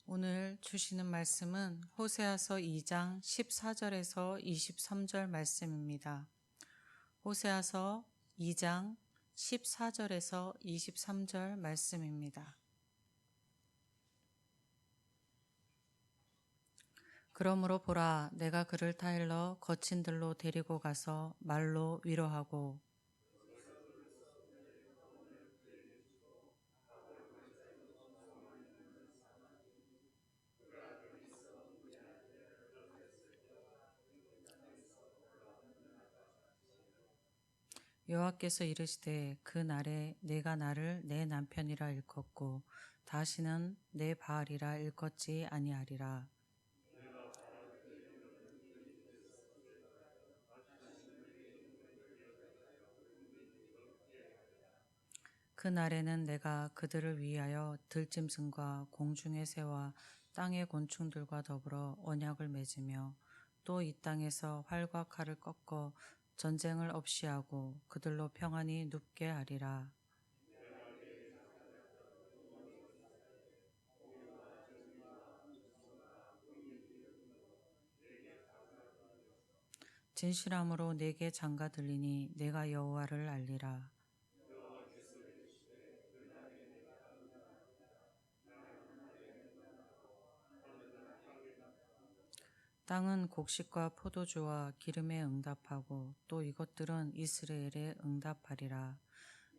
오늘 주시는 말씀은 호세아서 2장 14절에서 23절 말씀입니다. 호세아서 2장 14절에서 23절 말씀입니다. 그러므로 보라, 내가 그를 타일러 거친 들로 데리고 가서 말로 위로하고 여호와께서 이르시되 그 날에 내가 나를 내 남편이라 일컫고 다시는 내 바알이라 일컫지 아니하리라. 그 날에는 내가 그들을 위하여 들짐승과 공중의 새와 땅의 곤충들과 더불어 언약을 맺으며 또 이 땅에서 활과 칼을 꺾어 전쟁을 없이 하고 그들로 평안히 눕게 하리라. 진실함으로 내게 장가 들리니 내가 여호와를 알리라. 땅은 곡식과 포도주와 기름에 응답하고 또 이것들은 이스라엘에 응답하리라.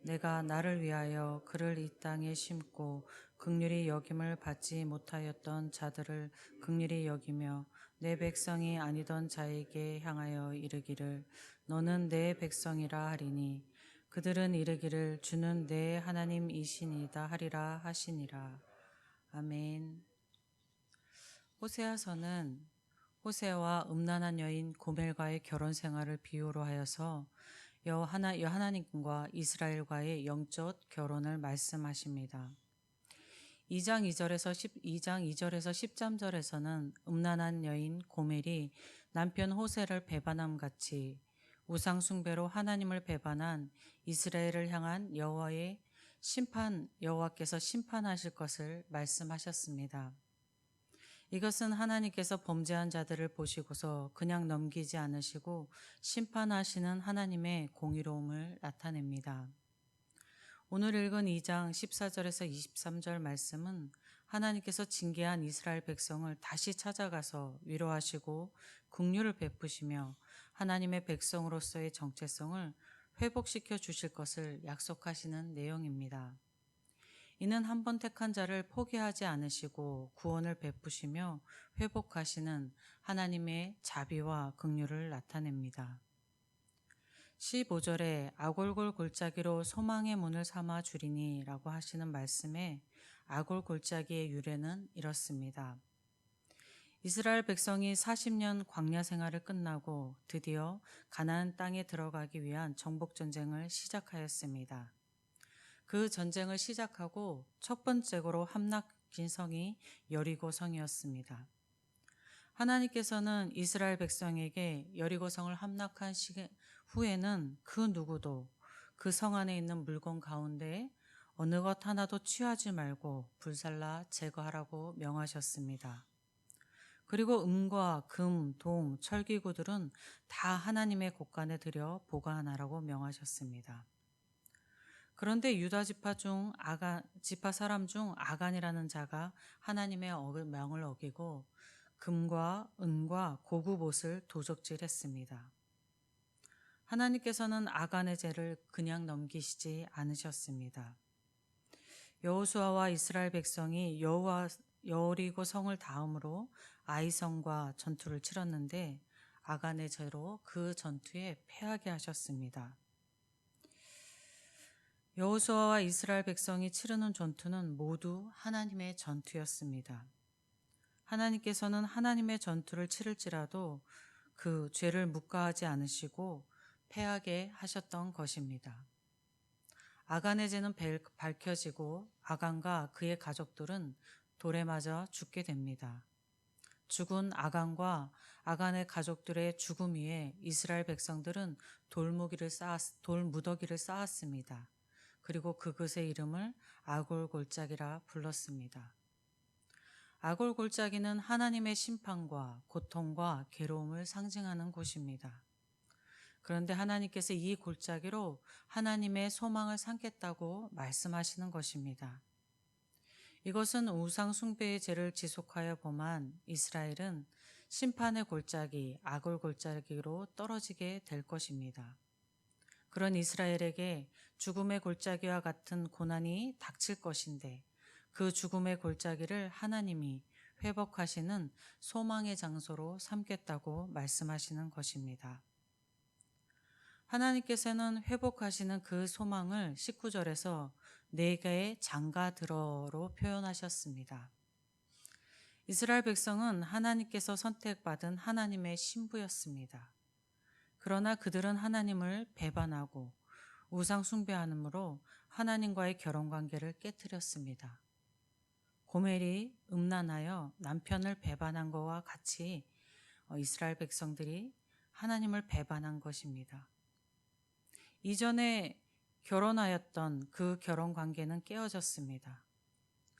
내가 나를 위하여 그를 이 땅에 심고 긍휼히 여김을 받지 못하였던 자들을 긍휼히 여기며 내 백성이 아니던 자에게 향하여 이르기를 너는 내 백성이라 하리니 그들은 이르기를 주는 내 하나님이시니이다 하리라 하시니라. 아멘. 호세아서는 호세와 음란한 여인 고멜과의 결혼 생활을 비유로 하여서 하나님과 이스라엘과의 영적 결혼을 말씀하십니다. 2장 2절에서 13절에서는 음란한 여인 고멜이 남편 호세를 배반함 같이 우상 숭배로 하나님을 배반한 이스라엘을 향한 여호와께서 심판하실 것을 말씀하셨습니다. 이것은 하나님께서 범죄한 자들을 보시고서 그냥 넘기지 않으시고 심판하시는 하나님의 공의로움을 나타냅니다. 오늘 읽은 2장 14절에서 23절 말씀은 하나님께서 징계한 이스라엘 백성을 다시 찾아가서 위로하시고 긍휼을 베푸시며 하나님의 백성으로서의 정체성을 회복시켜 주실 것을 약속하시는 내용입니다. 이는 한 번 택한 자를 포기하지 않으시고 구원을 베푸시며 회복하시는 하나님의 자비와 긍휼을 나타냅니다. 15절에 아골골 골짜기로 소망의 문을 삼아 주리니 라고 하시는 말씀에 아골 골짜기의 유래는 이렇습니다. 이스라엘 백성이 40년 광야 생활을 끝나고 드디어 가나안 땅에 들어가기 위한 정복 전쟁을 시작하였습니다. 그 전쟁을 시작하고 첫 번째로 함락진 성이 여리고 성이었습니다. 하나님께서는 이스라엘 백성에게 여리고 성을 함락한 후에는 그 누구도 그 성 안에 있는 물건 가운데 어느 것 하나도 취하지 말고 불살라 제거하라고 명하셨습니다. 그리고 은과 금, 동, 철기구들은 다 하나님의 곳간에 들여 보관하라고 명하셨습니다. 그런데 유다 지파 사람 중 아간이라는 자가 하나님의 명을 어기고 금과 은과 고급 옷을 도적질했습니다. 하나님께서는 아간의 죄를 그냥 넘기시지 않으셨습니다. 여호수아와 이스라엘 백성이 여리고 성을 다음으로 아이성과 전투를 치렀는데 아간의 죄로 그 전투에 패하게 하셨습니다. 여호수아와 이스라엘 백성이 치르는 전투는 모두 하나님의 전투였습니다. 하나님께서는 하나님의 전투를 치를지라도 그 죄를 묵과하지 않으시고 패하게 하셨던 것입니다. 아간의 죄는 밝혀지고 아간과 그의 가족들은 돌에 맞아 죽게 됩니다. 죽은 아간과 아간의 가족들의 죽음 위에 이스라엘 백성들은 돌무더기를 쌓았습니다. 그리고 그곳의 이름을 아골 골짜기라 불렀습니다. 아골 골짜기는 하나님의 심판과 고통과 괴로움을 상징하는 곳입니다. 그런데 하나님께서 이 골짜기로 하나님의 소망을 삼겠다고 말씀하시는 것입니다. 이것은 우상 숭배의 죄를 지속하여 범한 이스라엘은 심판의 골짜기, 아골 골짜기로 떨어지게 될 것입니다. 그런 이스라엘에게 죽음의 골짜기와 같은 고난이 닥칠 것인데 그 죽음의 골짜기를 하나님이 회복하시는 소망의 장소로 삼겠다고 말씀하시는 것입니다. 하나님께서는 회복하시는 그 소망을 19절에서 네 개의 장가들어로 표현하셨습니다. 이스라엘 백성은 하나님께서 선택받은 하나님의 신부였습니다. 그러나 그들은 하나님을 배반하고 우상 숭배하므로 하나님과의 결혼 관계를 깨뜨렸습니다. 고멜이 음란하여 남편을 배반한 것과 같이 이스라엘 백성들이 하나님을 배반한 것입니다. 이전에 결혼하였던 그 결혼 관계는 깨어졌습니다.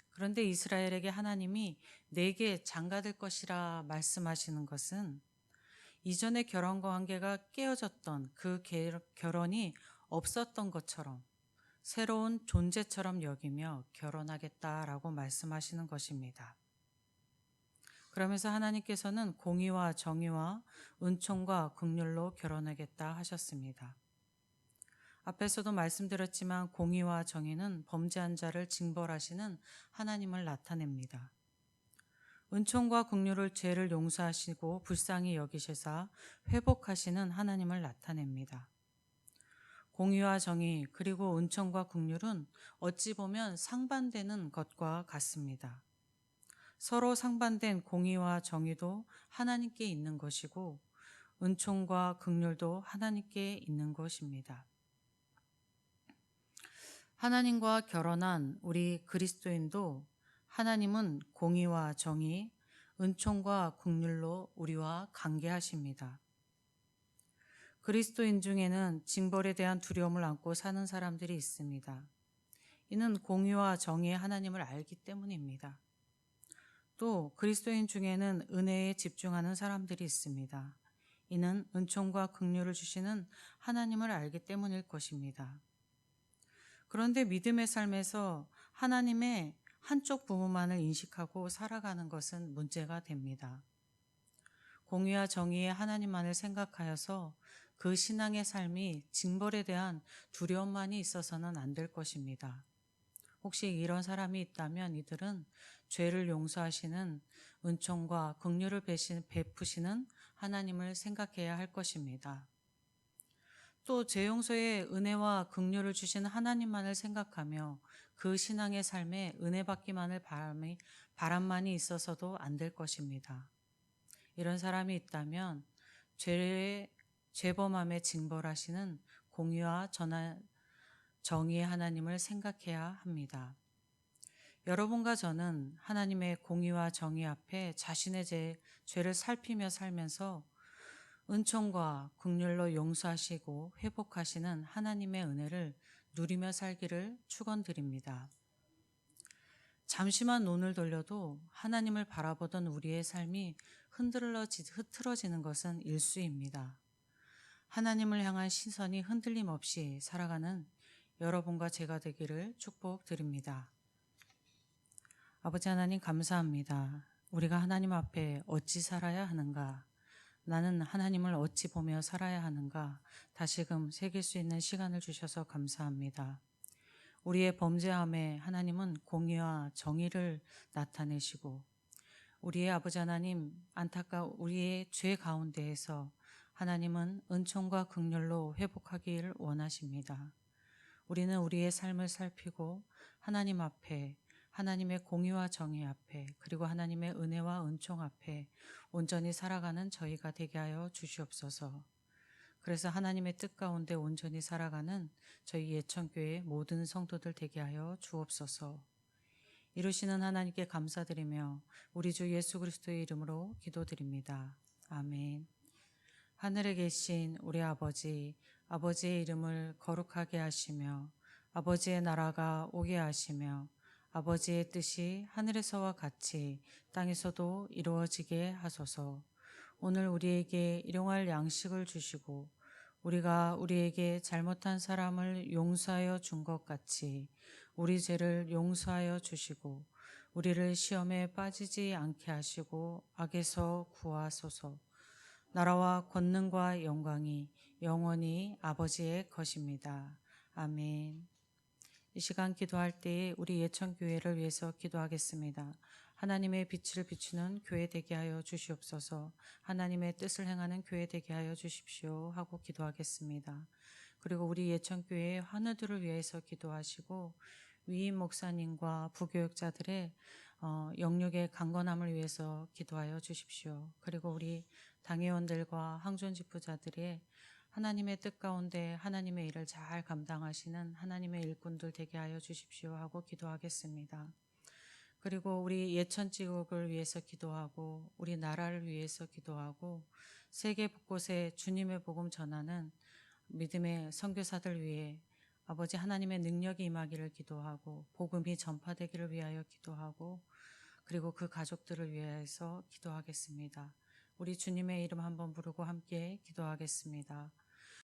그런데 이스라엘에게 하나님이 내게 장가들 것이라 말씀하시는 것은 이전의 결혼 관계가 깨어졌던 그 결혼이 없었던 것처럼 새로운 존재처럼 여기며 결혼하겠다라고 말씀하시는 것입니다. 그러면서 하나님께서는 공의와 정의와 은총과 긍휼로 결혼하겠다 하셨습니다. 앞에서도 말씀드렸지만 공의와 정의는 범죄한 자를 징벌하시는 하나님을 나타냅니다. 은총과 긍휼을 죄를 용서하시고 불쌍히 여기셔서 회복하시는 하나님을 나타냅니다. 공의와 정의 그리고 은총과 긍휼은 어찌 보면 상반되는 것과 같습니다. 서로 상반된 공의와 정의도 하나님께 있는 것이고 은총과 긍휼도 하나님께 있는 것입니다. 하나님과 결혼한 우리 그리스도인도 하나님은 공의와 정의, 은총과 긍휼로 우리와 관계하십니다. 그리스도인 중에는 징벌에 대한 두려움을 안고 사는 사람들이 있습니다. 이는 공의와 정의의 하나님을 알기 때문입니다. 또 그리스도인 중에는 은혜에 집중하는 사람들이 있습니다. 이는 은총과 긍휼을 주시는 하나님을 알기 때문일 것입니다. 그런데 믿음의 삶에서 하나님의 한쪽 부분만을 인식하고 살아가는 것은 문제가 됩니다. 공의와 정의의 하나님만을 생각하여서 그 신앙의 삶이 징벌에 대한 두려움만이 있어서는 안 될 것입니다. 혹시 이런 사람이 있다면 이들은 죄를 용서하시는 은총과 긍휼을 베푸시는 하나님을 생각해야 할 것입니다. 또 죄 용서의 은혜와 긍휼을 주시는 하나님만을 생각하며 그 신앙의 삶에 은혜 받기만을 바람만이 있어서도 안 될 것입니다. 이런 사람이 있다면 죄범함에 징벌하시는 공의와 정의의 하나님을 생각해야 합니다. 여러분과 저는 하나님의 공의와 정의 앞에 자신의 죄를 살피며 살면서 은총과 긍휼로 용서하시고 회복하시는 하나님의 은혜를 누리며 살기를 축원드립니다. 잠시만 눈을 돌려도 하나님을 바라보던 우리의 삶이 흐트러지는 것은 일수입니다. 하나님을 향한 시선이 흔들림 없이 살아가는 여러분과 제가 되기를 축복드립니다. 아버지 하나님 감사합니다. 우리가 하나님 앞에 어찌 살아야 하는가? 나는 하나님을 어찌 보며 살아야 하는가? 다시금 새길 수 있는 시간을 주셔서 감사합니다. 우리의 범죄함에 하나님은 공의와 정의를 나타내시고 우리의 아버지 하나님 우리의 죄 가운데에서 하나님은 은총과 긍휼로 회복하기를 원하십니다. 우리는 우리의 삶을 살피고 하나님 앞에 하나님의 공의와 정의 앞에 그리고 하나님의 은혜와 은총 앞에 온전히 살아가는 저희가 되게 하여 주시옵소서. 그래서 하나님의 뜻 가운데 온전히 살아가는 저희 예천교회 모든 성도들 되게 하여 주옵소서. 이루시는 하나님께 감사드리며 우리 주 예수 그리스도의 이름으로 기도드립니다. 아멘. 하늘에 계신 우리 아버지의 이름을 거룩하게 하시며 아버지의 나라가 오게 하시며 아버지의 뜻이 하늘에서와 같이 땅에서도 이루어지게 하소서. 오늘 우리에게 일용할 양식을 주시고 우리가 우리에게 잘못한 사람을 용서하여 준 것 같이 우리 죄를 용서하여 주시고 우리를 시험에 빠지지 않게 하시고 악에서 구하소서. 나라와 권능과 영광이 영원히 아버지의 것입니다. 아멘. 이 시간 기도할 때에 우리 예천교회를 위해서 기도하겠습니다. 하나님의 빛을 비추는 교회 되게 하여 주시옵소서. 하나님의 뜻을 행하는 교회 되게 하여 주십시오 하고 기도하겠습니다. 그리고 우리 예천교회의 환우들을 위해서 기도하시고 위임 목사님과 부교육자들의 영육의 강건함을 위해서 기도하여 주십시오. 그리고 우리 당회원들과 항존 지부자들의 하나님의 뜻 가운데 하나님의 일을 잘 감당하시는 하나님의 일꾼들 되게 하여 주십시오 하고 기도하겠습니다. 그리고 우리 예천지국을 위해서 기도하고 우리 나라를 위해서 기도하고 세계 곳곳에 주님의 복음 전하는 믿음의 선교사들 위해 아버지 하나님의 능력이 임하기를 기도하고 복음이 전파되기를 위하여 기도하고 그리고 그 가족들을 위해서 기도하겠습니다. 우리 주님의 이름 한번 부르고 함께 기도하겠습니다.